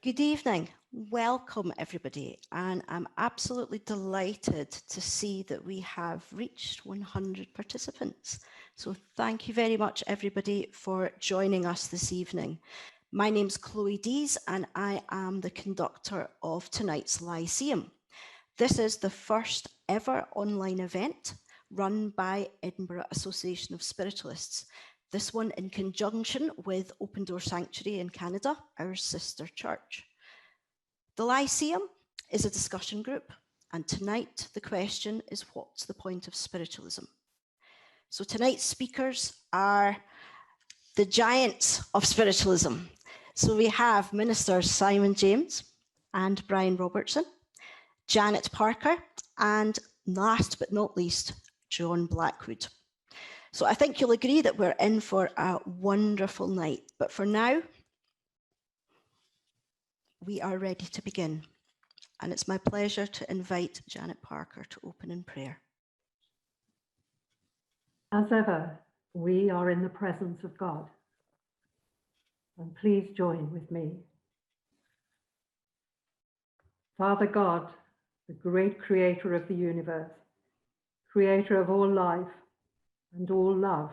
Good evening. Welcome, everybody. And I'm absolutely delighted to see that we have reached 100 participants. So thank you very much, everybody, for joining us this evening. My name's Chloe Deas, and I am the conductor of tonight's Lyceum. This is the first ever online event run by Edinburgh Association of Spiritualists. This one in conjunction with Open Door Sanctuary in Canada, our sister church. The Lyceum is a discussion group, and tonight the question is, what's the point of spiritualism? So tonight's speakers are the giants of spiritualism. So we have Ministers Simon James and Brian Robertson, Janet Parker, and last but not least, John Blackwood. So I think you'll agree that we're in for a wonderful night. But for now, we are ready to begin. And it's my pleasure to invite Janet Parker to open in prayer. As ever, we are in the presence of God. And please join with me. Father God, the great creator of the universe, creator of all life, and all love,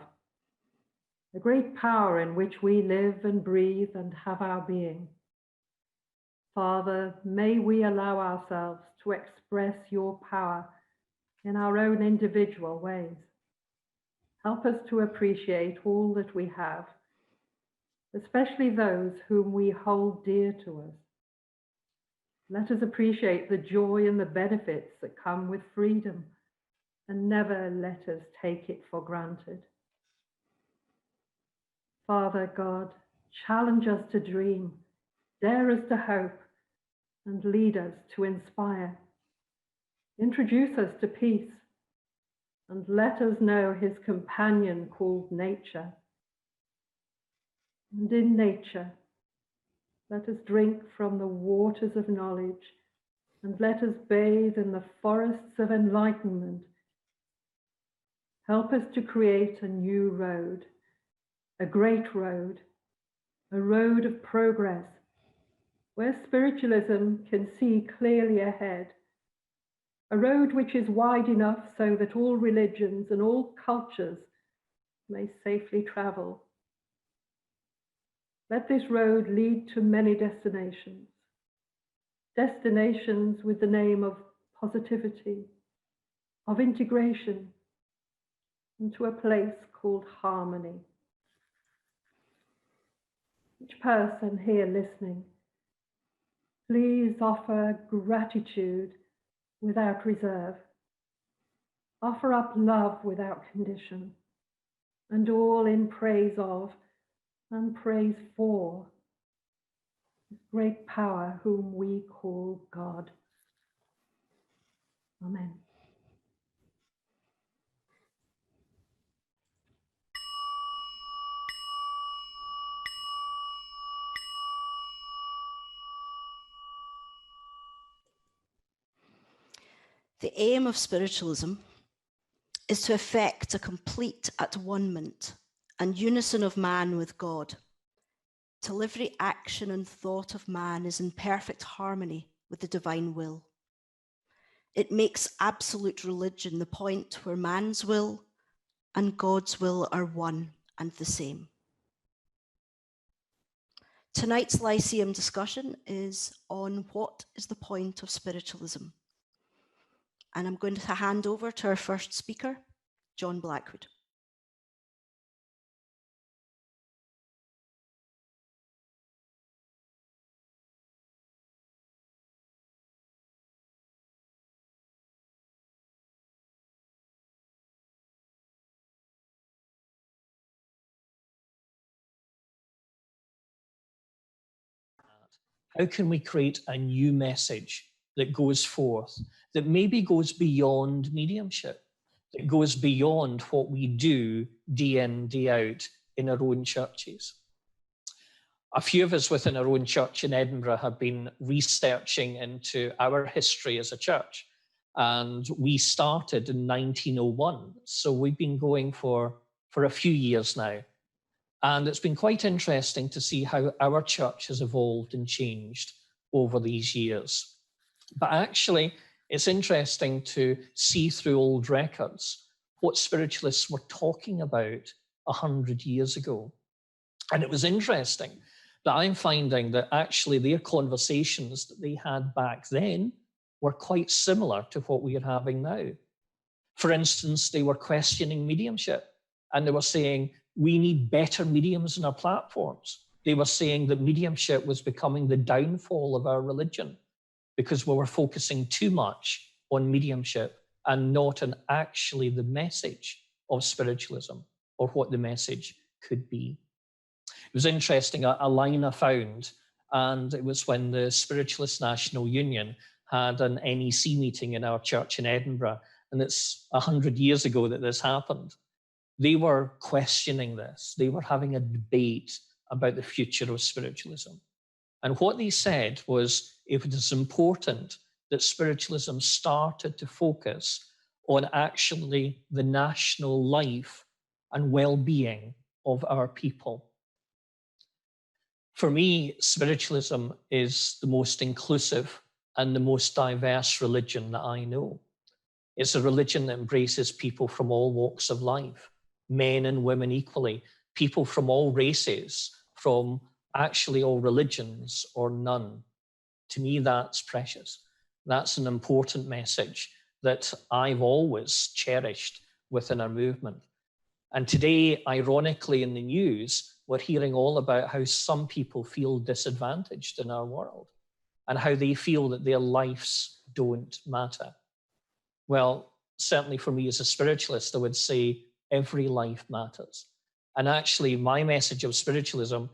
the great power in which we live and breathe and have our being. Father, may we allow ourselves to express your power in our own individual ways. Help us to appreciate all that we have, especially those whom we hold dear to us. Let us appreciate the joy and the benefits that come with freedom, and never let us take it for granted. Father God, challenge us to dream, dare us to hope, and lead us to inspire. Introduce us to peace, and let us know his companion called nature. And in nature, let us drink from the waters of knowledge, and let us bathe in the forests of enlightenment. Help us to create a new road, a great road, a road of progress, where spiritualism can see clearly ahead, a road which is wide enough so that all religions and all cultures may safely travel. Let this road lead to many destinations, destinations with the name of positivity, of integration, and to a place called harmony. Each person here listening, please offer gratitude without reserve. Offer up love without condition, and all in praise of and praise for His great power whom we call God. Amen. The aim of spiritualism is to effect a complete at-one-ment and unison of man with God, till every action and thought of man is in perfect harmony with the divine will. It makes absolute religion the point where man's will and God's will are one and the same. Tonight's Lyceum discussion is on what is the point of spiritualism. And I'm going to hand over to our first speaker, John Blackwood. How can we create a new message that goes forth, that maybe goes beyond mediumship, that goes beyond what we do day in, day out in our own churches? A few of us within our own church in Edinburgh have been researching into our history as a church, and we started in 1901. So we've been going for a few years now. And it's been quite interesting to see how our church has evolved and changed over these years. But actually, it's interesting to see through old records what spiritualists were talking about 100 years ago. And it was interesting that I'm finding that actually their conversations that they had back then were quite similar to what we are having now. For instance, they were questioning mediumship, and they were saying, we need better mediums in our platforms. They were saying that mediumship was becoming the downfall of our religion because we were focusing too much on mediumship and not on actually the message of spiritualism or what the message could be. It was interesting, a line I found, and it was when the Spiritualist National Union had an NEC meeting in our church in Edinburgh, and it's 100 years ago that this happened. They were questioning this. They were having a debate about the future of spiritualism. And what they said was, it was important that spiritualism started to focus on actually the national life and well-being of our people. For me, spiritualism is the most inclusive and the most diverse religion that I know. It's a religion that embraces people from all walks of life, men and women equally, people from all races, from actually all religions or none. To me, that's precious. That's an important message that I've always cherished within our movement. And today, ironically, in the news, we're hearing all about how some people feel disadvantaged in our world and how they feel that their lives don't matter. Well, certainly for me as a spiritualist, I would say every life matters. And actually, my message of spiritualism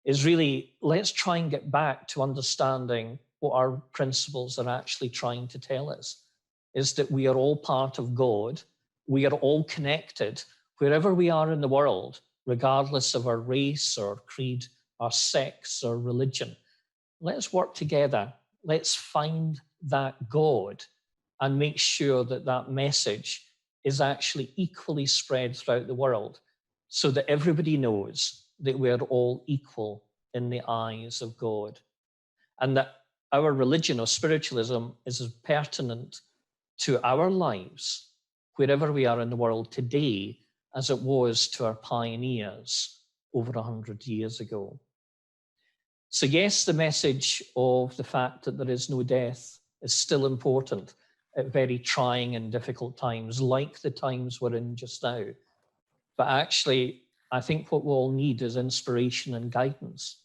is really, let's try and get back to understanding what our principles are actually trying to tell us, is that we are all part of God. We are all connected wherever we are in the world, regardless of our race or creed, our sex or religion. Let's work together. Let's find that God and make sure that that message is actually equally spread throughout the world so that everybody knows that we're all equal in the eyes of God, and that our religion or spiritualism is as pertinent to our lives wherever we are in the world today as it was to our pioneers over 100 years ago. So yes, the message of the fact that there is no death is still important at very trying and difficult times, like the times we're in just now. But actually, I think what we all need is inspiration and guidance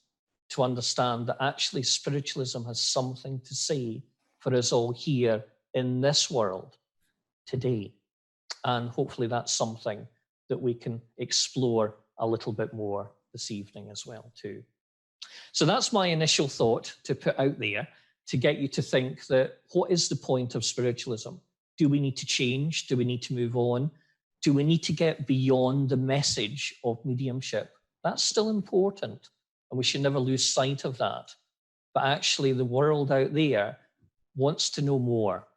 to understand that actually spiritualism has something to say for us all here in this world today. And hopefully that's something that we can explore a little bit more this evening as well too. So that's my initial thought to put out there to get you to think that what is the point of spiritualism? Do we need to change? Do we need to move on? Do we need to get beyond the message of mediumship? That's still important, and we should never lose sight of that. But actually, the world out there wants to know more.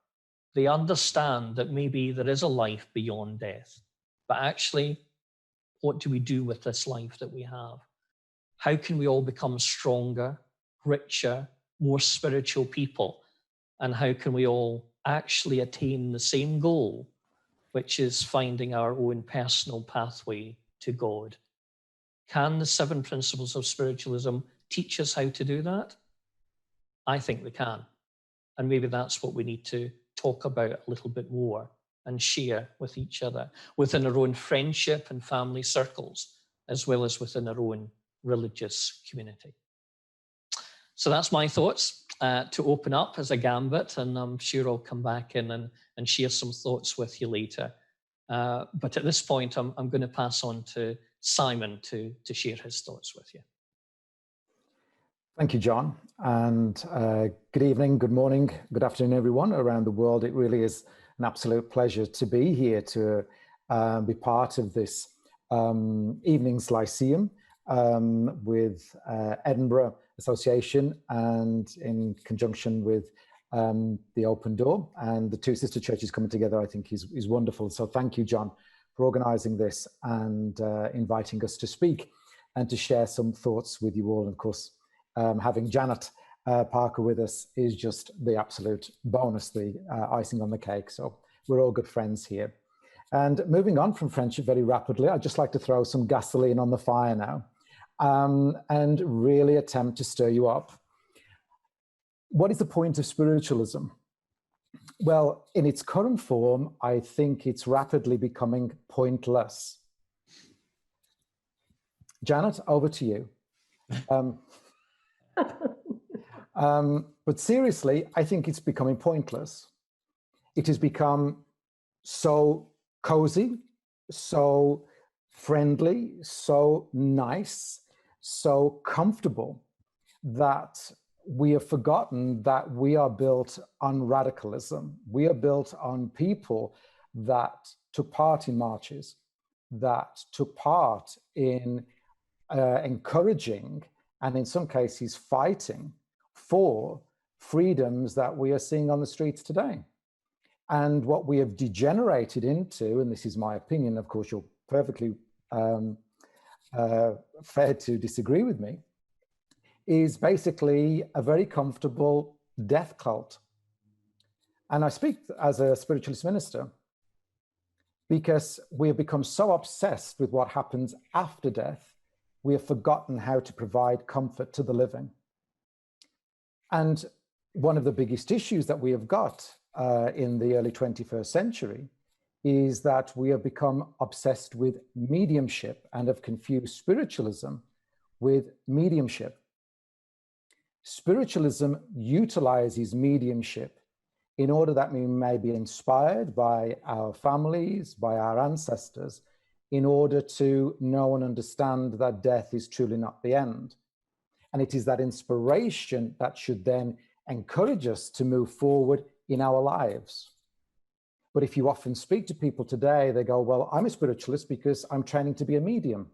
They understand that maybe there is a life beyond death. But actually, what do we do with this life that we have? How can we all become stronger, richer, more spiritual people? And how can we all actually attain the same goal, which is finding our own personal pathway to God? Can the 7 principles of spiritualism teach us how to do that? I think they can. And maybe that's what we need to talk about a little bit more and share with each other within our own friendship and family circles, as well as within our own religious community. So that's my thoughts to open up as a gambit, and I'm sure I'll come back in and share some thoughts with you later. But at this point, I'm going to pass on to Simon to share his thoughts with you. Thank you, John. And good evening, good morning, good afternoon, everyone around the world. It really is an absolute pleasure to be here to be part of this evening's Lyceum with Edinburgh Association, and in conjunction with the Open Door and the 2 sister churches coming together, I think is wonderful. So thank you, John, for organising this and inviting us to speak and to share some thoughts with you all. And of course, having Janet Parker with us is just the absolute bonus, the icing on the cake. So we're all good friends here. And moving on from friendship very rapidly, I'd just like to throw some gasoline on the fire now and really attempt to stir you up. What is the point of spiritualism? Well, in its current form, I think it's rapidly becoming pointless. Janet, over to you. But seriously, I think it's becoming pointless. It has become so cozy, so friendly, so nice, so comfortable that we have forgotten that we are built on radicalism. We are built on people that took part in marches, that took part in encouraging and in some cases fighting for freedoms that we are seeing on the streets today. And what we have degenerated into, and this is my opinion, of course, you're perfectly fair to disagree with me, is basically a very comfortable death cult. And I speak as a spiritualist minister because we have become so obsessed with what happens after death, we have forgotten how to provide comfort to the living. And one of the biggest issues that we have got in the early 21st century is that we have become obsessed with mediumship and have confused spiritualism with mediumship. Spiritualism utilizes mediumship in order that we may be inspired by our families, by our ancestors, in order to know and understand that death is truly not the end. And it is that inspiration that should then encourage us to move forward in our lives. But if you often speak to people today, they go, well, I'm a spiritualist because I'm training to be a medium.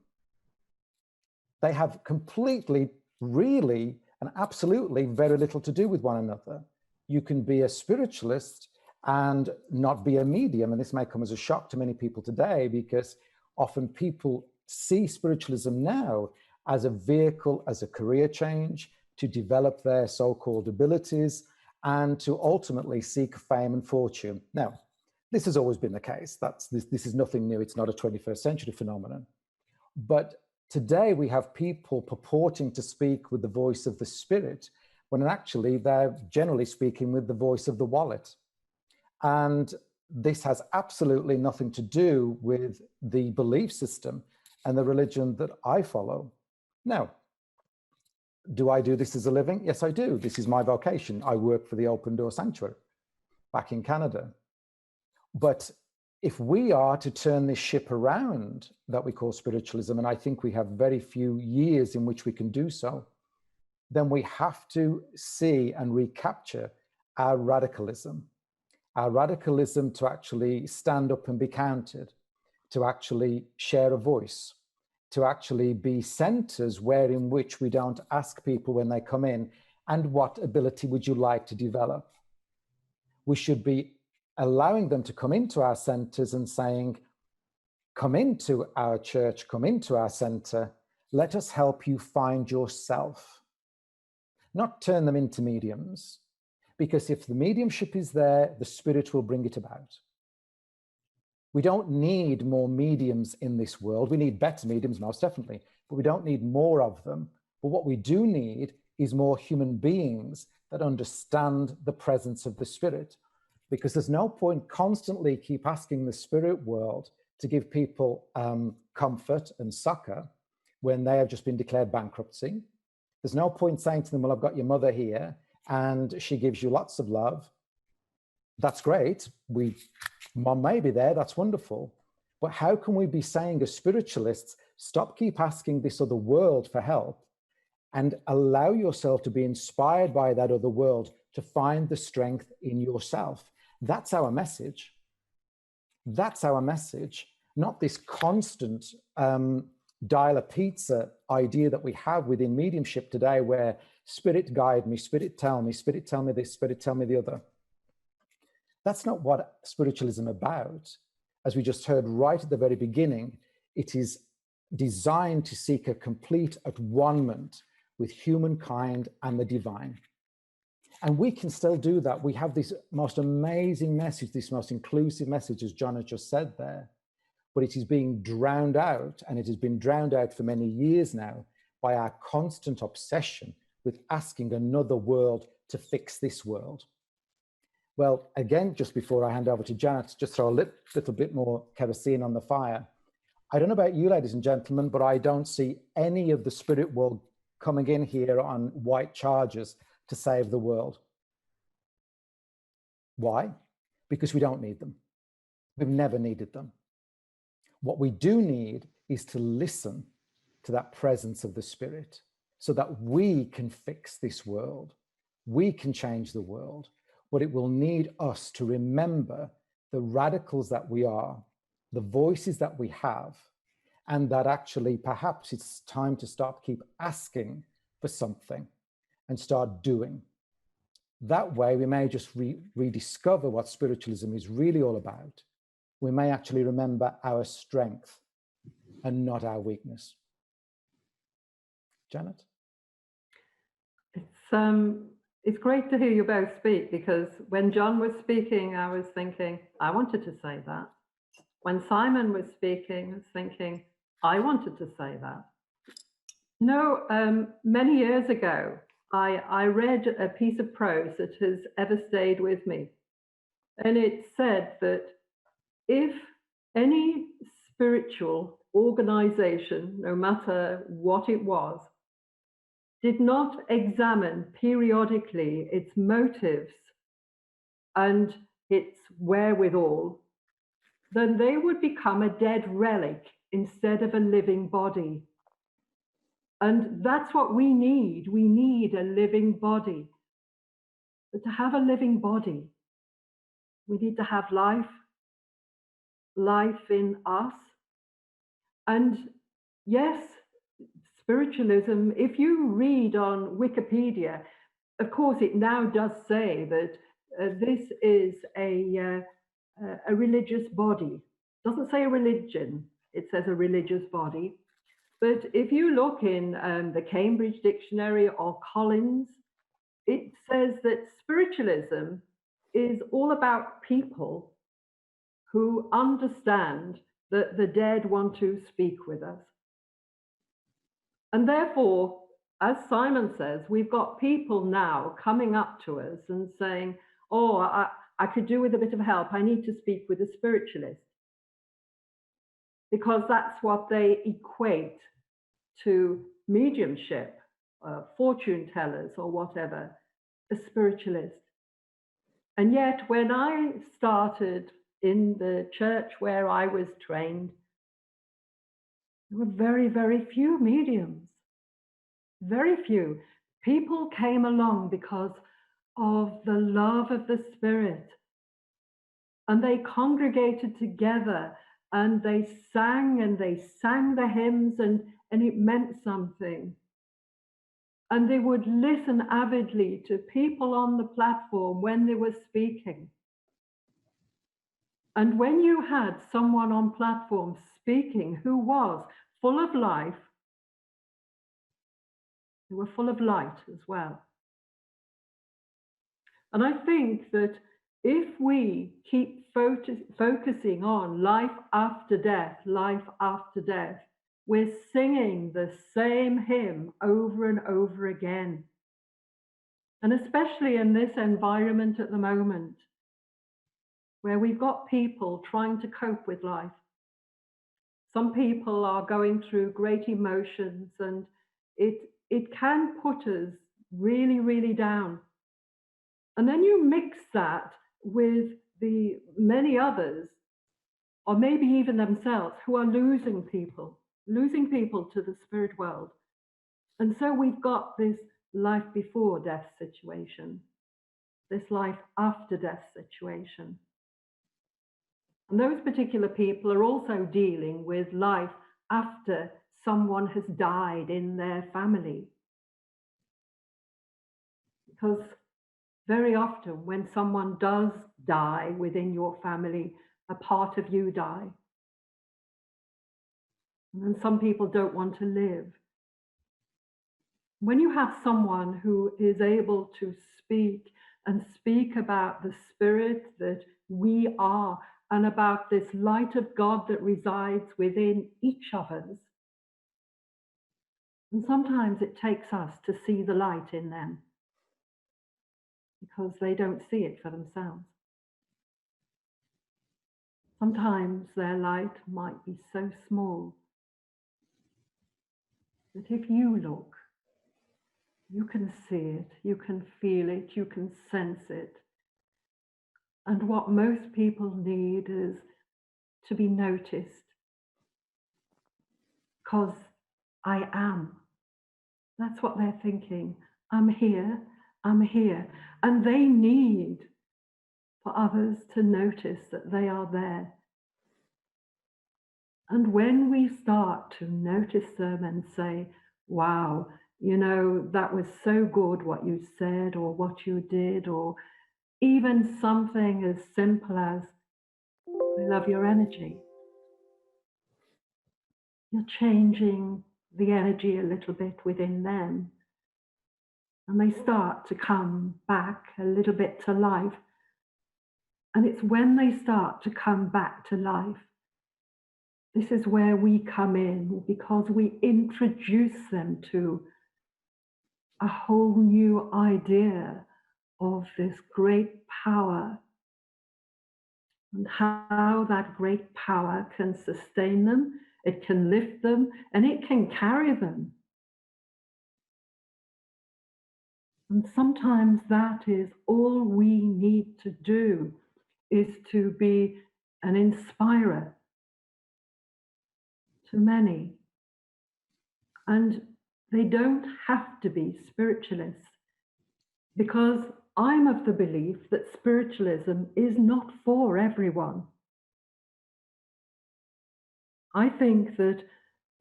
They have completely, really, and absolutely very little to do with one another. You can be a spiritualist and not be a medium. And this may come as a shock to many people today, because often people see spiritualism now as a vehicle, as a career change, to develop their so-called abilities and to ultimately seek fame and fortune. Now, this has always been the case. This is nothing new. It's not a 21st century phenomenon. But today we have people purporting to speak with the voice of the spirit, when actually they're generally speaking with the voice of the wallet. And this has absolutely nothing to do with the belief system and the religion that I follow. Now, do I do this as a living? Yes, I do. This is my vocation. I work for the Open Door Sanctuary back in Canada. But if we are to turn this ship around that we call spiritualism, and I think we have very few years in which we can do so, then we have to see and recapture our radicalism to actually stand up and be counted, to actually share a voice, to actually be centers in which we don't ask people when they come in, and what ability would you like to develop? We should be allowing them to come into our centers and saying, come into our church, come into our center, let us help you find yourself. Not turn them into mediums, because if the mediumship is there, the spirit will bring it about. We don't need more mediums in this world. We need better mediums, most definitely, but we don't need more of them. But what we do need is more human beings that understand the presence of the spirit, because there's no point constantly keep asking the spirit world to give people comfort and succor when they have just been declared bankruptcy. There's no point saying to them, well, I've got your mother here and she gives you lots of love. That's great. Mom may be there, that's wonderful. But how can we be saying as spiritualists, keep asking this other world for help and allow yourself to be inspired by that other world to find the strength in yourself? That's our message. That's our message, not this constant dial a pizza idea that we have within mediumship today, where spirit guide me, spirit tell me this, spirit tell me the other. That's not what spiritualism is about. As we just heard right at the very beginning, it is designed to seek a complete at-one-ment with humankind and the divine. And we can still do that. We have this most amazing message, this most inclusive message, as John has just said there, but it is being drowned out, and it has been drowned out for many years now by our constant obsession with asking another world to fix this world. Well, again, just before I hand over to Janet, just throw a little bit more kerosene on the fire. I don't know about you, ladies and gentlemen, but I don't see any of the spirit world coming in here on white chargers to save the world. Why? Because we don't need them. We've never needed them. What we do need is to listen to that presence of the Spirit so that we can fix this world. We can change the world, but it will need us to remember the radicals that we are, the voices that we have, and that actually perhaps it's time to keep asking for something and start doing. That way we may just rediscover what spiritualism is really all about. We may actually remember our strength and not our weakness. Janet? It's great to hear you both speak, because when John was speaking, I was thinking, I wanted to say that. When Simon was speaking, I was thinking, I wanted to say that. You know, many years ago, I read a piece of prose that has ever stayed with me. And it said that if any spiritual organization, no matter what it was, did not examine periodically its motives and its wherewithal, then they would become a dead relic instead of a living body. And that's what we need. We need a living body. But to have a living body, we need to have life in us. And yes, spiritualism, if you read on Wikipedia, of course, it now does say that this is a religious body. It doesn't say a religion, it says a religious body. But if you look in the Cambridge Dictionary or Collins, it says that spiritualism is all about people who understand that the dead want to speak with us. And therefore, as Simon says, we've got people now coming up to us and saying, oh, I could do with a bit of help. I need to speak with a spiritualist. Because that's what they equate to mediumship, fortune tellers or whatever, a spiritualist. And yet when I started in the church where I was trained, there were very, very few mediums, very few. People came along because of the love of the Spirit, and they congregated together and they sang the hymns, and it meant something. And they would listen avidly to people on the platform when they were speaking. And when you had someone on platform speaking who was full of life, they were full of light as well. And I think that if we keep focusing on life after death, we're singing the same hymn over and over again. And especially in this environment at the moment, where we've got people trying to cope with life. Some people are going through great emotions, and it can put us really, really down. And then you mix that with the many others, or maybe even themselves, who are losing people to the spirit world. And so we've got this life before death situation, this life after death situation. And those particular people are also dealing with life after someone has died in their family. Because very often when someone does die within your family, a part of you die. And some people don't want to live. When you have someone who is able to speak and speak about the spirit that we are and about this light of God that resides within each of us. And sometimes it takes us to see the light in them because they don't see it for themselves. Sometimes their light might be so small that if you look, you can see it, you can feel it, you can sense it. And what most people need is to be noticed, because I am. That's what they're thinking. I'm here, I'm here. And they need for others to notice that they are there. And when we start to notice them and say, wow, you know, that was so good what you said or what you did, or even something as simple as, I love your energy. You're changing the energy a little bit within them. And they start to come back a little bit to life. And it's when they start to come back to life, this is where we come in, because we introduce them to a whole new idea of this great power and how that great power can sustain them, it can lift them, and it can carry them. And sometimes that is all we need to do, is to be an inspirer to many. And they don't have to be spiritualists, because I'm of the belief that spiritualism is not for everyone. I think that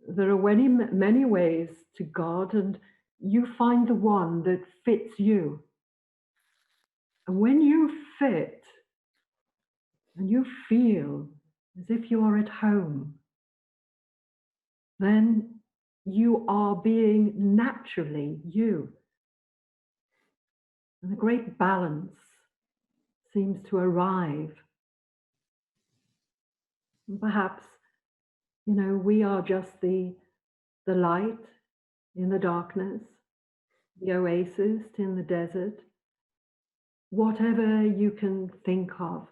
there are many ways to God, and you find the one that fits you. And when you fit and you feel as if you are at home, then you are being naturally you. And a great balance seems to arrive. And perhaps, you know, we are just the light in the darkness, the oasis in the desert, whatever you can think of.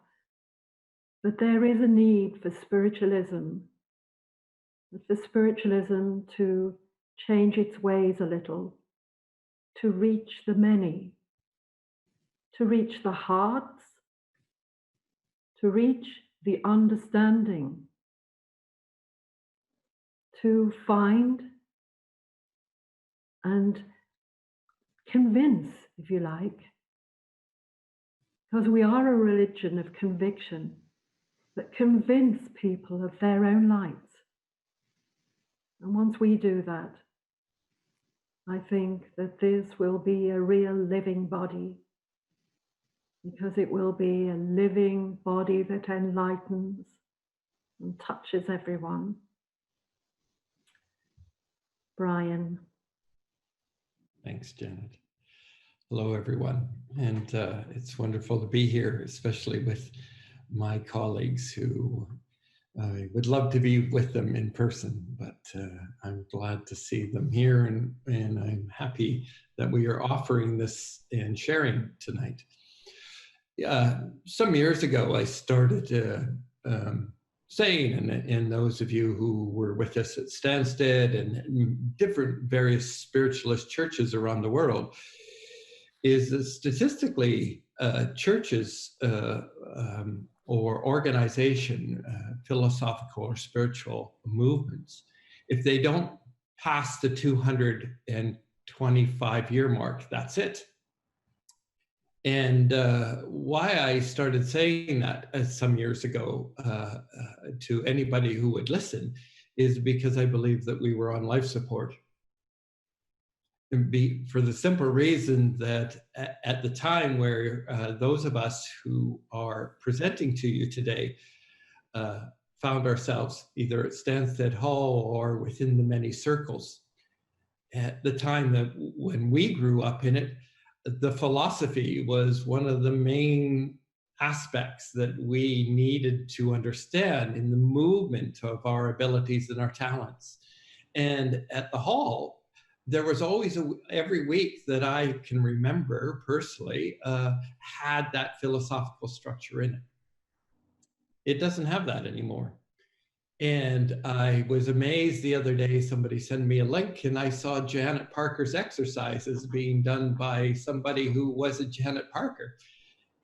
But there is a need for spiritualism, to change its ways a little, to reach the many, to reach the hearts, to reach the understanding, to find and convince, if you like, because we are a religion of conviction that convince people of their own lights. And once we do that, I think that this will be a real living body, because it will be a living body that enlightens and touches everyone. Brian. Thanks, Janet. Hello, everyone. And it's wonderful to be here, especially with my colleagues who I would love to be with them in person, but I'm glad to see them here, and I'm happy that we are offering this and sharing tonight. Some years ago, I started saying, and those of you who were with us at Stansted and different various spiritualist churches around the world, is that statistically, churches or organization, philosophical or spiritual movements, if they don't pass the 225-year mark, that's it. And why I started saying that some years ago to anybody who would listen is because I believe that we were on life support. For the simple reason that at the time where those of us who are presenting to you today found ourselves either at Stansted Hall or within the many circles, at the time that when we grew up in it, the philosophy was one of the main aspects that we needed to understand in the movement of our abilities and our talents. And at the hall, there was always every week that I can remember personally had that philosophical structure in it. It doesn't have that anymore. And I was amazed the other day, somebody sent me a link and I saw Janet Parker's exercises being done by somebody who wasn't Janet Parker.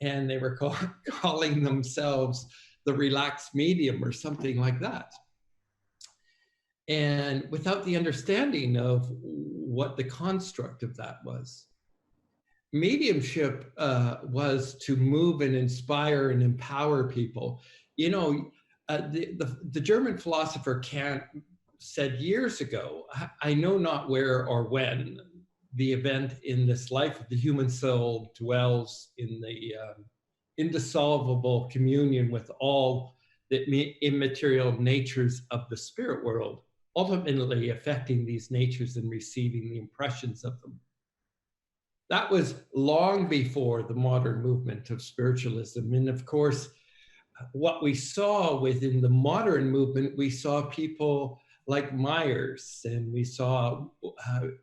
And they were calling themselves the relaxed medium or something like that. And without the understanding of what the construct of that was. Mediumship was to move and inspire and empower people. You know, the German philosopher Kant said years ago, I know not where or when the event in this life of the human soul dwells in the indissoluble communion with all the immaterial natures of the spirit world, ultimately affecting these natures and receiving the impressions of them. That was long before the modern movement of spiritualism. And of course, what we saw within the modern movement, we saw people like Myers, and we saw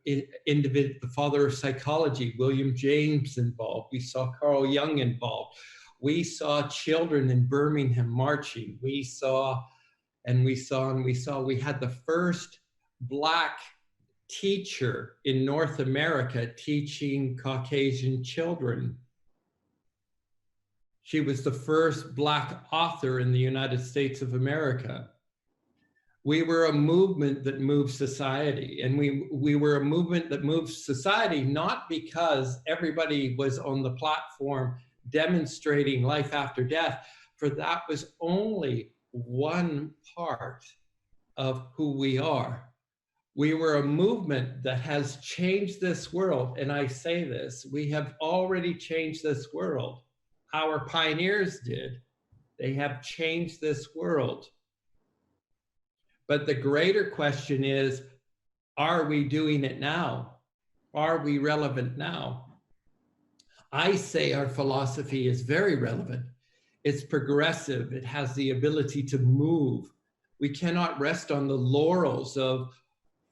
the father of psychology, William James, involved. We saw Carl Jung involved. We saw children in Birmingham marching. We had the first Black teacher in North America teaching Caucasian children. She was the first Black author in the United States of America. We were a movement that moved society, and we were a movement that moved society not because everybody was on the platform demonstrating life after death, for that was only one part of who we are. We were a movement that has changed this world, and I say this, we have already changed this world. Our pioneers did. They have changed this world. But the greater question is, are we doing it now? Are we relevant now? I say our philosophy is very relevant. It's progressive. It has the ability to move. We cannot rest on the laurels of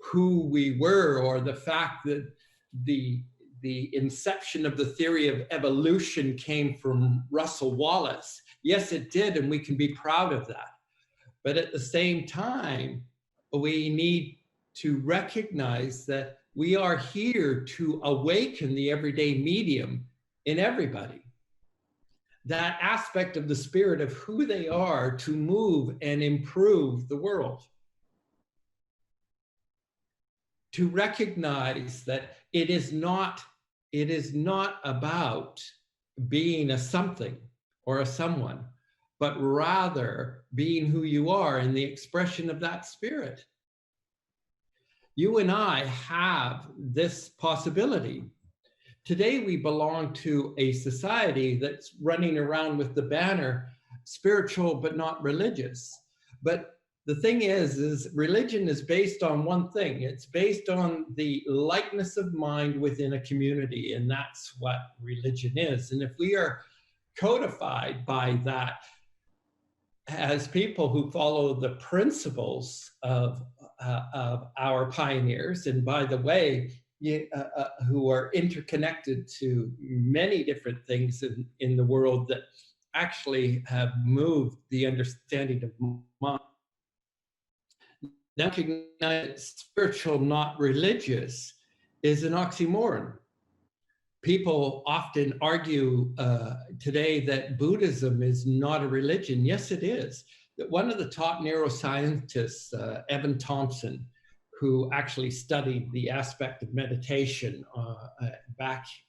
who we were, or the fact that the inception of the theory of evolution came from Russell Wallace. Yes, it did, and we can be proud of that. But at the same time, we need to recognize that we are here to awaken the everyday medium in everybody. That aspect of the spirit of who they are to move and improve the world. To recognize that it is not about being a something or a someone, but rather being who you are in the expression of that spirit. You and I have this possibility. Today we belong to a society that's running around with the banner, spiritual but not religious. But the thing is religion is based on one thing. It's based on the likeness of mind within a community, and that's what religion is. And if we are codified by that as people who follow the principles of our pioneers, and by the way, who are interconnected to many different things in the world that actually have moved the understanding of mind. Now, recognize spiritual, not religious, is an oxymoron. People often argue today that Buddhism is not a religion. Yes, it is. One of the top neuroscientists, Evan Thompson, who actually studied the aspect of meditation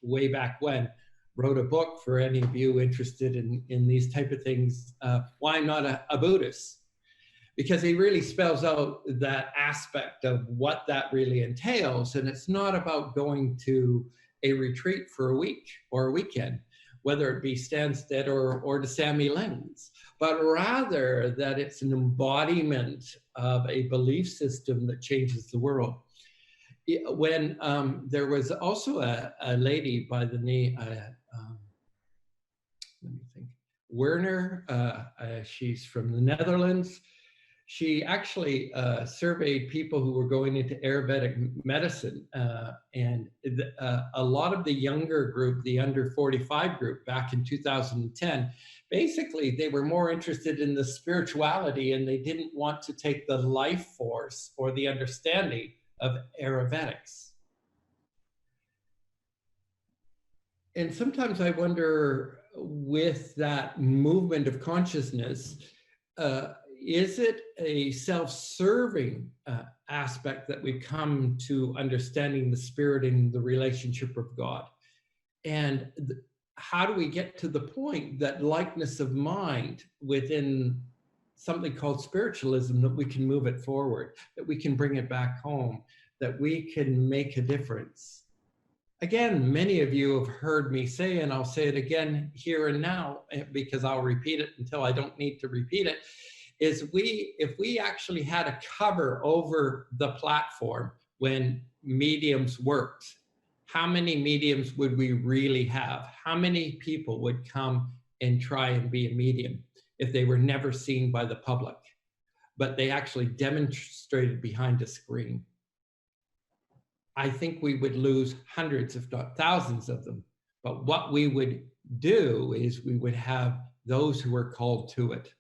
way back when, wrote a book for any of you interested in these type of things. Why not a Buddhist? Because he really spells out that aspect of what that really entails. And it's not about going to a retreat for a week or a weekend, whether it be Stansted or to Sammy Ling's, but rather that it's an embodiment of a belief system that changes the world. when there was also a lady by the name, let me think, Werner, she's from the Netherlands. She actually surveyed people who were going into Ayurvedic medicine, and a lot of the younger group, the under 45 group back in 2010, basically they were more interested in the spirituality and they didn't want to take the life force or the understanding of Ayurvedics. And sometimes I wonder, with that movement of consciousness, is it a self-serving aspect that we come to understanding the spirit and the relationship of God? And how do we get to the point that likeness of mind within something called spiritualism, that we can move it forward, that we can bring it back home, that we can make a difference? Again, many of you have heard me say, and I'll say it again here and now, because I'll repeat it until I don't need to repeat it, is if we actually had a cover over the platform when mediums worked, how many mediums would we really have? How many people would come and try and be a medium if they were never seen by the public, but they actually demonstrated behind a screen? I think we would lose hundreds, if not thousands of them. But what we would do is we would have those who are called to it.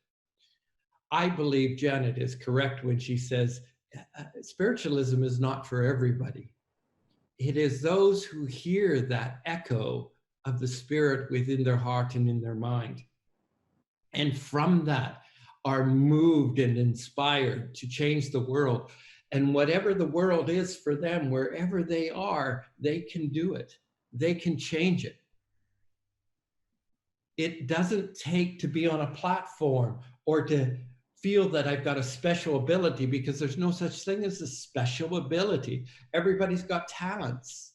I believe Janet is correct when she says spiritualism is not for everybody. It is those who hear that echo of the spirit within their heart and in their mind, and from that are moved and inspired to change the world. And whatever the world is for them, wherever they are, they can do it. They can change it. It doesn't take to be on a platform or to feel that I've got a special ability, because there's no such thing as a special ability. Everybody's got talents.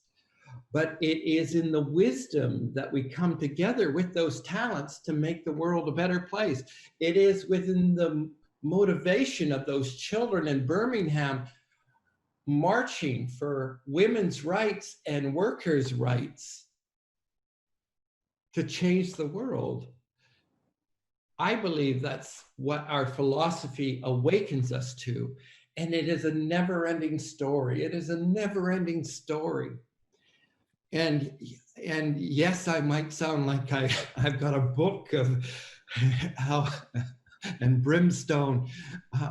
But it is in the wisdom that we come together with those talents to make the world a better place. It is within the motivation of those children in Birmingham marching for women's rights and workers' rights to change the world. I believe that's what our philosophy awakens us to. And it is a never-ending story. It is a never-ending story. And yes, I might sound like I've got a book of how and brimstone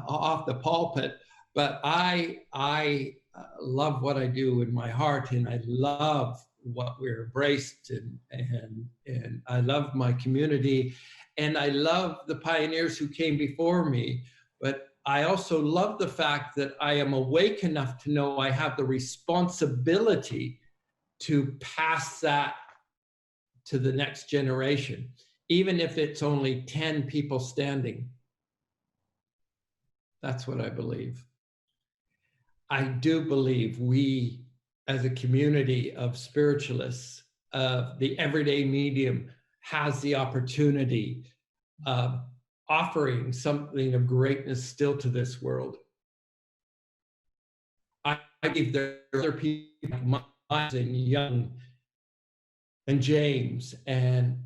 off the pulpit, but I love what I do in my heart, and I love what we're embraced, and I love my community, and I love the pioneers who came before me, but I also love the fact that I am awake enough to know I have the responsibility to pass that to the next generation, even if it's only 10 people standing. That's what I believe. I do believe we, as a community of spiritualists, the everyday medium, has the opportunity of offering something of greatness still to this world. I believe there are other people like and Young and James and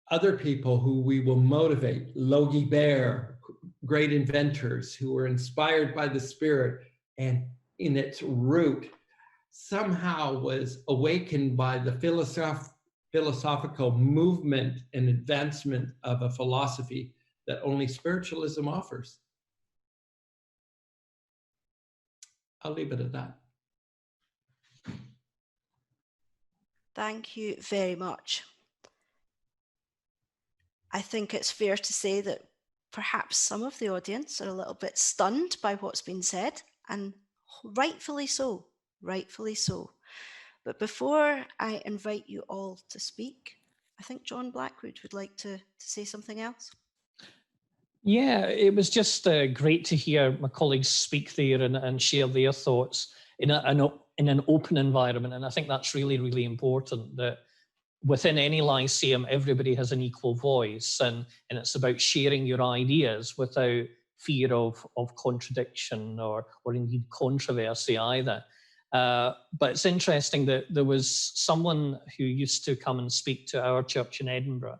other people who we will motivate, Logie Bear, great inventors who were inspired by the spirit and in its root somehow was awakened by the philosophical movement and advancement of a philosophy that only spiritualism offers. I'll leave it at that. Thank you very much. I think it's fair to say that perhaps some of the audience are a little bit stunned by what's been said, and rightfully so, rightfully so. But before I invite you all to speak, I think John Blackwood would like to say something else. Yeah, it was just great to hear my colleagues speak there and share their thoughts in an open environment. And I think that's really, really important, that within any Lyceum, everybody has an equal voice, and it's about sharing your ideas without fear of contradiction or indeed controversy either. But it's interesting that there was someone who used to come and speak to our church in Edinburgh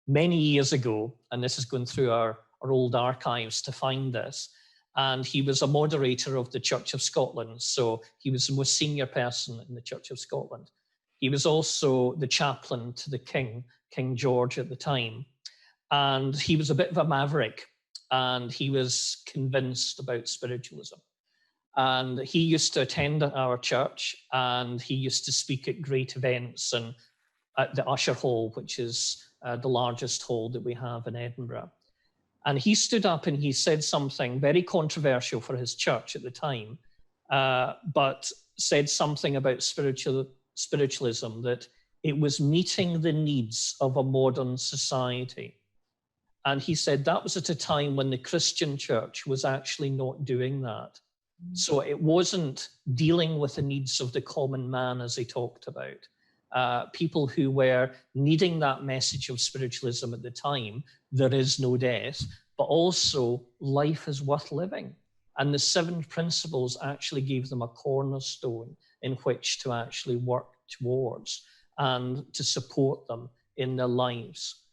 many years ago, and this is going through our old archives to find this, and he was a moderator of the Church of Scotland, so he was the most senior person in the Church of Scotland. He was also the chaplain to the King George at the time, and he was a bit of a maverick, and he was convinced about spiritualism. And he used to attend at our church, and he used to speak at great events and at the Usher Hall, which is the largest hall that we have in Edinburgh. And he stood up and he said something very controversial for his church at the time, but said something about spiritualism, that it was meeting the needs of a modern society. And he said that was at a time when the Christian church was actually not doing that. So it wasn't dealing with the needs of the common man, as he talked about. People who were needing that message of spiritualism at the time, there is no death, but also life is worth living. And the 7 principles actually gave them a cornerstone in which to actually work towards and to support them in their lives.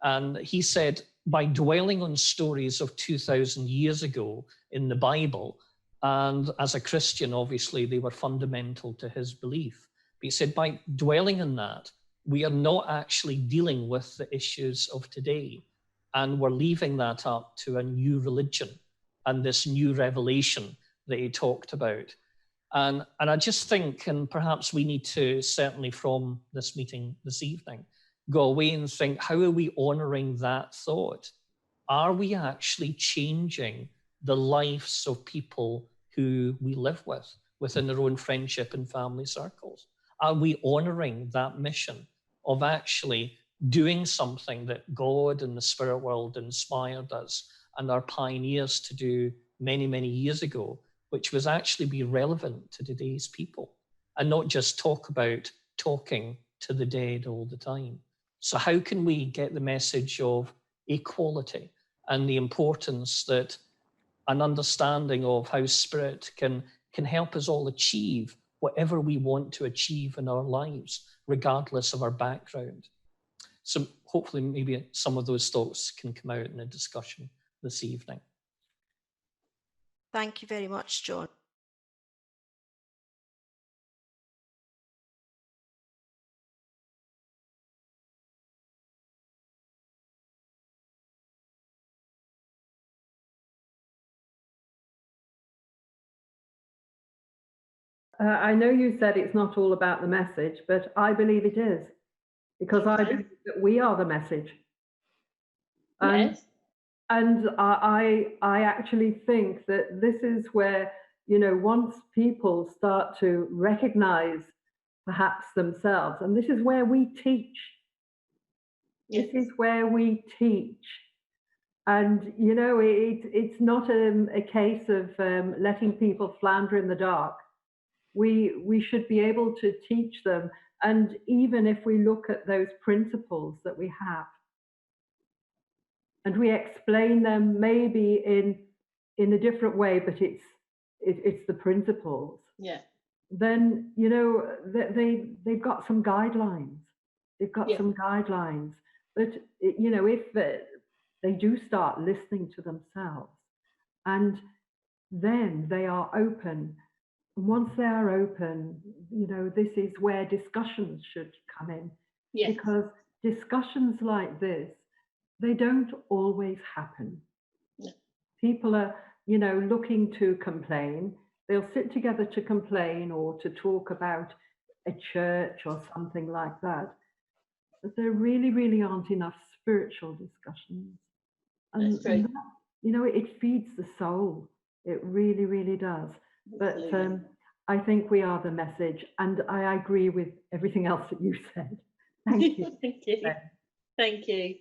And he said, by dwelling on stories of 2,000 years ago in the Bible, and as a Christian, obviously, they were fundamental to his belief. But he said, by dwelling in that, we are not actually dealing with the issues of today. And we're leaving that up to a new religion and this new revelation that he talked about. And I just think, and perhaps we need to, certainly from this meeting this evening, go away and think, how are we honoring that thought? Are we actually changing the lives of people who we live with within their own friendship and family circles? Are we honoring that mission of actually doing something that God and the spirit world inspired us and our pioneers to do many, many years ago, which was actually be relevant to today's people and not just talk about talking to the dead all the time? So how can we get the message of equality and the importance that an understanding of how spirit can help us all achieve whatever we want to achieve in our lives, regardless of our background? So hopefully maybe some of those thoughts can come out in a discussion this evening. Thank you very much, John. I know you said it's not all about the message, but I believe it is, because I believe that we are the message. Yes. And I actually think that this is where, you know, once people start to recognize perhaps themselves, and this is where we teach. Yes. This is where we teach. And, you know, it's not a case of letting people flounder in the dark. We should be able to teach them. And even if we look at those principles that we have, and we explain them maybe in a different way, but it's the principles. Yeah. Then, you know, they've got some guidelines. They've got some guidelines. But, you know, if they do start listening to themselves, and then they are open. And once they are open, you know, this is where discussions should come in. Yes. Because discussions like this, they don't always happen. No. People are, you know, looking to complain. They'll sit together to complain or to talk about a church or something like that. But there really, really aren't enough spiritual discussions. And, That's true. and that, you know, it feeds the soul. It really, really does. Absolutely. But I think we are the message, and I agree with everything else that you said. Thank you. Thank you. Thank you.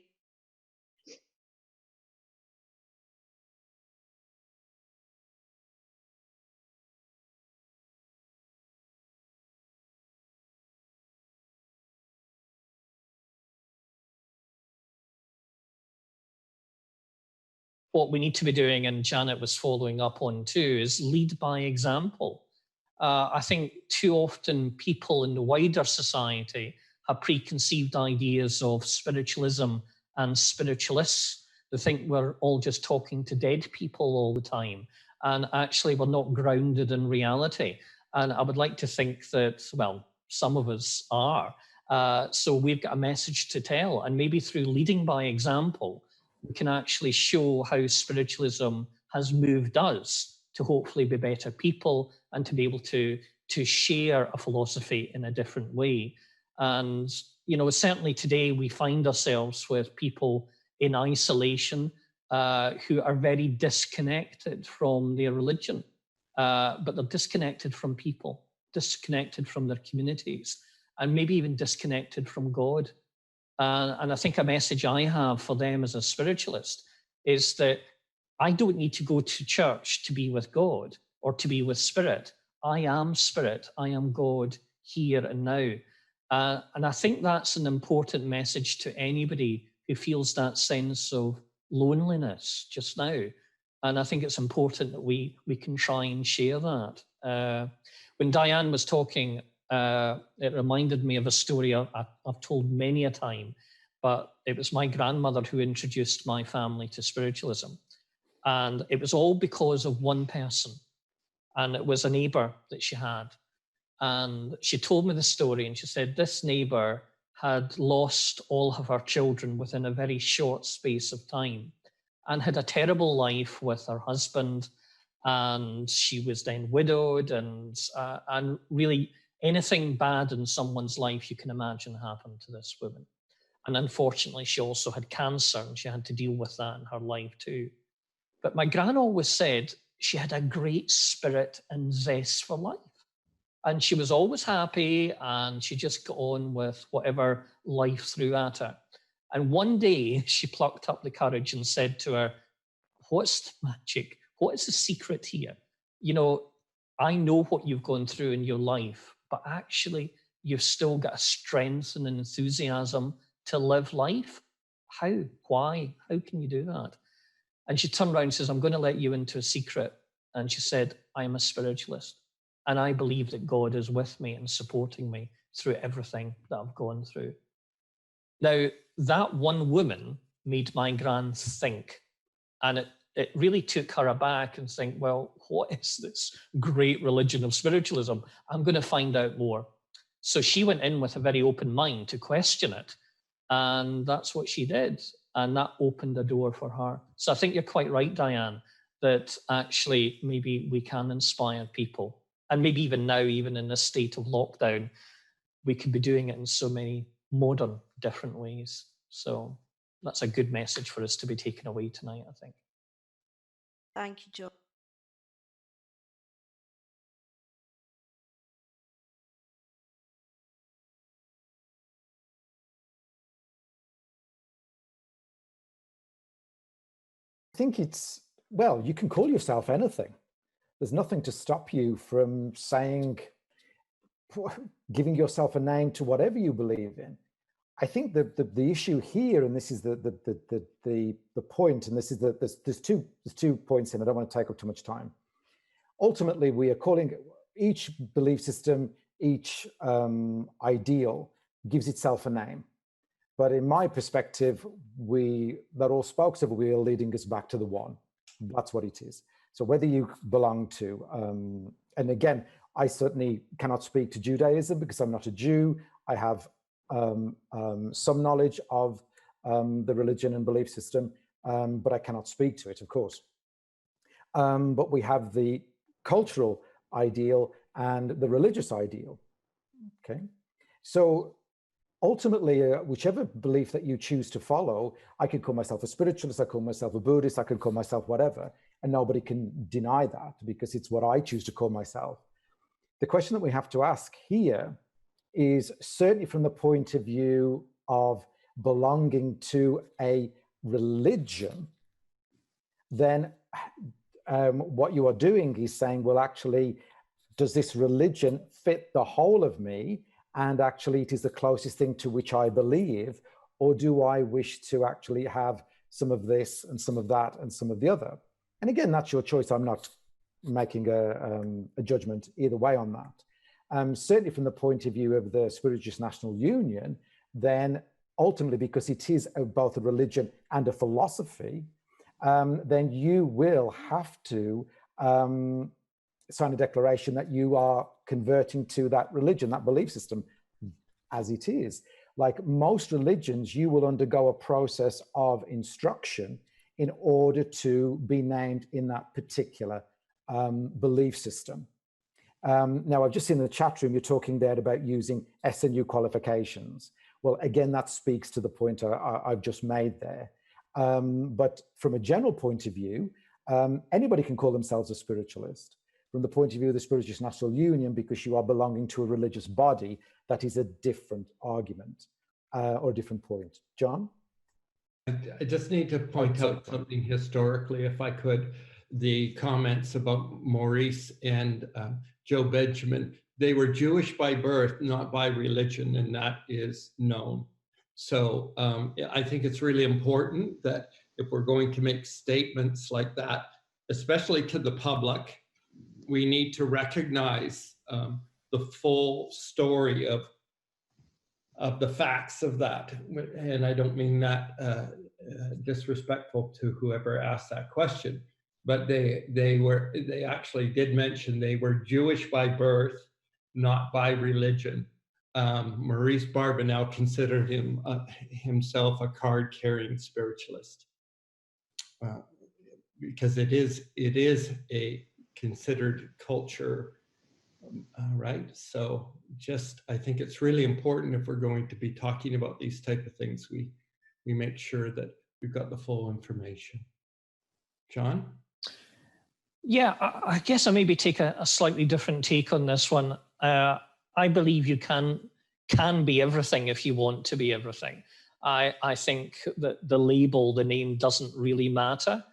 What we need to be doing, and Janet was following up on too, is lead by example. I think too often people in the wider society have preconceived ideas of spiritualism and spiritualists. They think we're all just talking to dead people all the time, and actually we're not grounded in reality. And I would like to think that, well, some of us are. So we've got a message to tell, and maybe through leading by example, we can actually show how spiritualism has moved us to hopefully be better people and to be able to share a philosophy in a different way. And, you know, certainly today we find ourselves with people in isolation who are very disconnected from their religion, but they're disconnected from people, disconnected from their communities, and maybe even disconnected from God. And I think a message I have for them as a spiritualist is that I don't need to go to church to be with God or to be with spirit. I am spirit. I am God here and now. And I think that's an important message to anybody who feels that sense of loneliness just now. And I think it's important that we can try and share that. When Diane was talking, it reminded me of a story I've told many a time, but it was my grandmother who introduced my family to spiritualism. And it was all because of one person. And it was a neighbor that she had. And she told me the story, and she said this neighbor had lost all of her children within a very short space of time and had a terrible life with her husband. And she was then widowed, and really anything bad in someone's life you can imagine happened to this woman. And unfortunately, she also had cancer, and she had to deal with that in her life too. But my gran always said she had a great spirit and zest for life. And she was always happy, and she just got on with whatever life threw at her. And one day she plucked up the courage and said to her, "What's the magic? What is the secret here? You know, I know what you've gone through in your life, but actually you've still got a strength and an enthusiasm to live life. How? Why? How can you do that?" And she turned around and says, "I'm going to let you into a secret." And she said, "I am a spiritualist. And I believe that God is with me and supporting me through everything that I've gone through." Now, that one woman made my gran think. And it really took her aback and think, well, what is this great religion of spiritualism? I'm going to find out more. So she went in with a very open mind to question it. And that's what she did. And that opened a door for her. So I think you're quite right, Diane, that actually maybe we can inspire people. And maybe even now, even in this state of lockdown, we could be doing it in so many modern, different ways. So that's a good message for us to be taken away tonight, I think. Thank you, John. I think it's, well, you can call yourself anything. There's nothing to stop you from saying, giving yourself a name to whatever you believe in. I think the issue here, and this is the point, and this is there's two points in. I don't want to take up too much time. Ultimately, we are calling each belief system, each ideal gives itself a name. But in my perspective, that all spokes of a wheel leading us back to the one. That's what it is. So whether you belong to, and again, I certainly cannot speak to Judaism because I'm not a Jew. I have some knowledge of the religion and belief system, but I cannot speak to it, of course. But we have the cultural ideal and the religious ideal. Okay, so ultimately, whichever belief that you choose to follow, I could call myself a spiritualist, I could call myself a Buddhist, I could call myself whatever, and nobody can deny that because it's what I choose to call myself. The question that we have to ask here is certainly from the point of view of belonging to a religion, then what you are doing is saying, well, actually, does this religion fit the whole of me? And actually, it is the closest thing to which I believe, or do I wish to actually have some of this and some of that and some of the other? And again, that's your choice. I'm not making a judgment either way on that. Certainly from the point of view of the Spiritualist National Union, then ultimately, because it is both a religion and a philosophy, then you will have to sign a declaration that you are converting to that religion, that belief system, as it is. Like most religions, you will undergo a process of instruction in order to be named in that particular belief system. Now, I've just seen in the chat room, you're talking there about using SNU qualifications. Well, again, that speaks to the point I've just made there. But from a general point of view, anybody can call themselves a spiritualist. From the point of view of the Spiritualist National Union, because you are belonging to a religious body, that is a different argument or a different point. John? I just need to point out something historically, if I could. The comments about Maurice and Joe Benjamin, they were Jewish by birth, not by religion, and that is known. So I think it's really important that if we're going to make statements like that, especially to the public, we need to recognize the full story of the facts of that. And I don't mean that disrespectful to whoever asked that question, but they actually did mention they were Jewish by birth, not by religion. Maurice Barbanel considered himself a card-carrying spiritualist because it is a considered culture, right? So I think it's really important if we're going to be talking about these type of things, we make sure that we've got the full information. John? Yeah, I guess I maybe take a slightly different take on this one. I believe you can be everything if you want to be everything. I think that the label, the name doesn't really matter.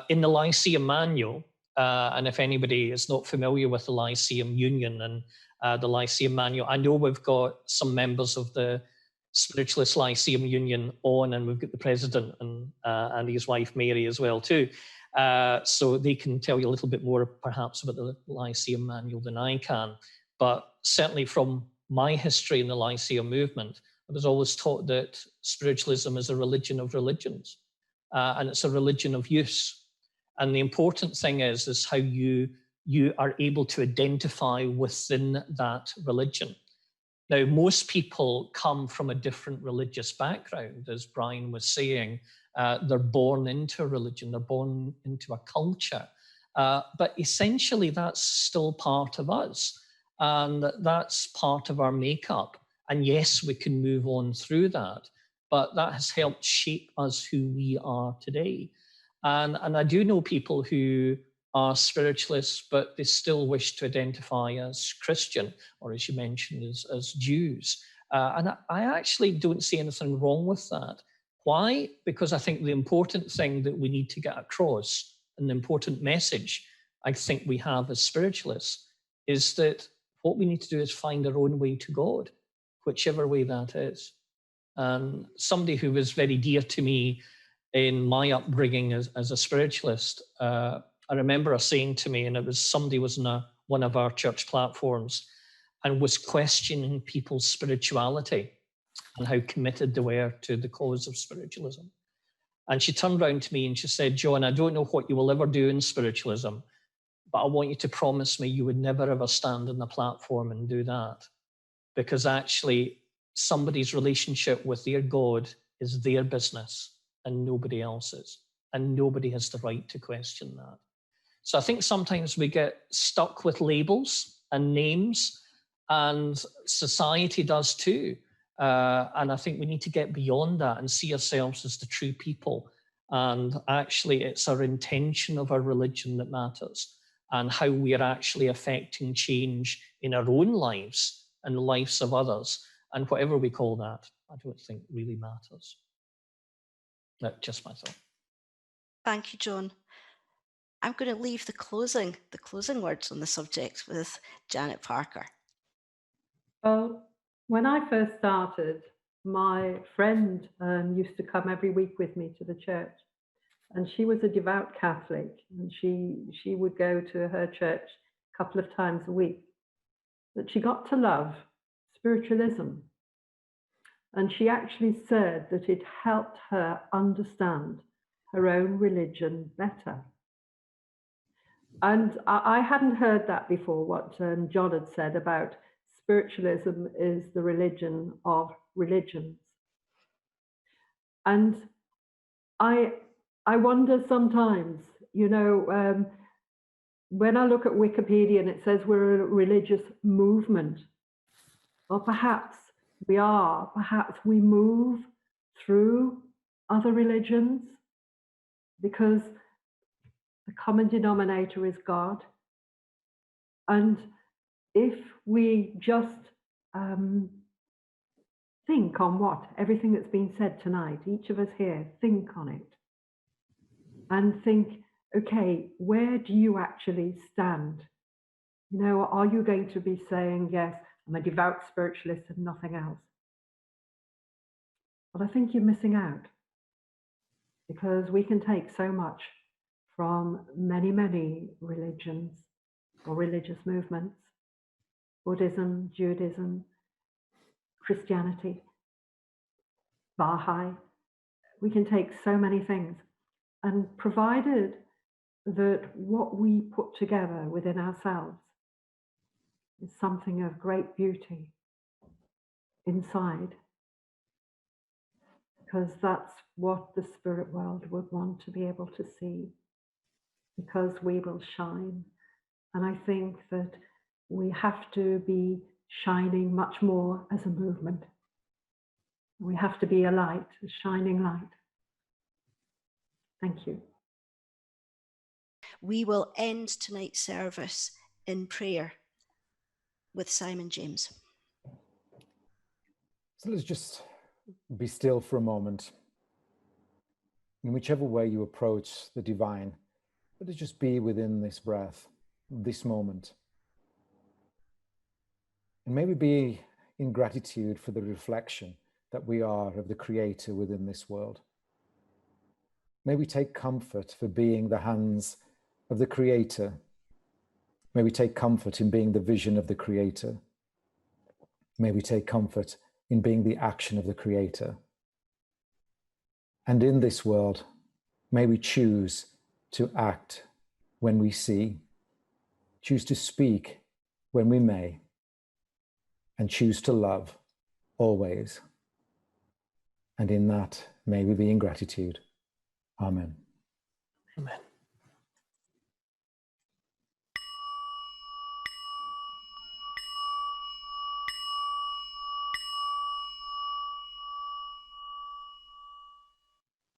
In the Lyceum manual, and if anybody is not familiar with the Lyceum Union and the Lyceum manual, I know we've got some members of the Spiritualist Lyceum Union on, and we've got the president and his wife Mary as well too. So they can tell you a little bit more perhaps about the Lyceum manual than I can. But certainly from my history in the Lyceum movement, I was always taught that spiritualism is a religion of religions, and it's a religion of use. And the important thing is how you are able to identify within that religion. Now, most people come from a different religious background, as Brian was saying. They're born into a religion, they're born into a culture. But essentially, that's still part of us. And that's part of our makeup. And yes, we can move on through that. But that has helped shape us who we are today. And I do know people who are spiritualists, but they still wish to identify as Christian, or as you mentioned, as Jews. And I actually don't see anything wrong with that. Why? Because I think the important thing that we need to get across, and the important message I think we have as spiritualists, is that what we need to do is find our own way to God, whichever way that is. And somebody who was very dear to me in my upbringing as a spiritualist, I remember her saying to me, and it was somebody was on one of our church platforms and was questioning people's spirituality and how committed they were to the cause of spiritualism. And she turned around to me and she said, John, I don't know what you will ever do in spiritualism, but I want you to promise me you would never ever stand on the platform and do that. Because actually somebody's relationship with their God is their business and nobody else's. And nobody has the right to question that. So I think sometimes we get stuck with labels and names, and society does too. And I think we need to get beyond that and see ourselves as the true people. And actually, it's our intention of our religion that matters, and how we are actually affecting change in our own lives and the lives of others. And whatever we call that, I don't think really matters. That's just my thought. Thank you, John. I'm going to leave the closing words on the subject with Janet Parker. Well, when I first started, my friend used to come every week with me to the church. And she was a devout Catholic, and she would go to her church a couple of times a week. But she got to love spiritualism. And she actually said that it helped her understand her own religion better. And I hadn't heard that before, what John had said about spiritualism is the religion of religions. And I wonder sometimes, you know, when I look at Wikipedia and it says we're a religious movement, well, perhaps we are, perhaps we move through other religions because the common denominator is God. And if we just think on what everything that's been said tonight, each of us here, think on it and think, okay, where do you actually stand? You know, are you going to be saying, yes, I'm a devout spiritualist and nothing else? But I think you're missing out, because we can take so much from many, many religions or religious movements, Buddhism, Judaism, Christianity, Baha'i. We can take so many things, and provided that what we put together within ourselves is something of great beauty inside, because that's what the spirit world would want to be able to see, because we will shine. And I think that we have to be shining much more as a movement. We have to be a light, a shining light. Thank you. We will end tonight's service in prayer with Simon James. So let's just be still for a moment. In whichever way you approach the divine, let it just be within this breath, this moment. And maybe be in gratitude for the reflection that we are of the Creator within this world. May we take comfort for being the hands of the Creator. May we take comfort in being the vision of the Creator. May we take comfort in being the action of the Creator. And in this world, may we choose to act when we see, choose to speak when we may, and choose to love always. And in that, may we be in gratitude. Amen. Amen.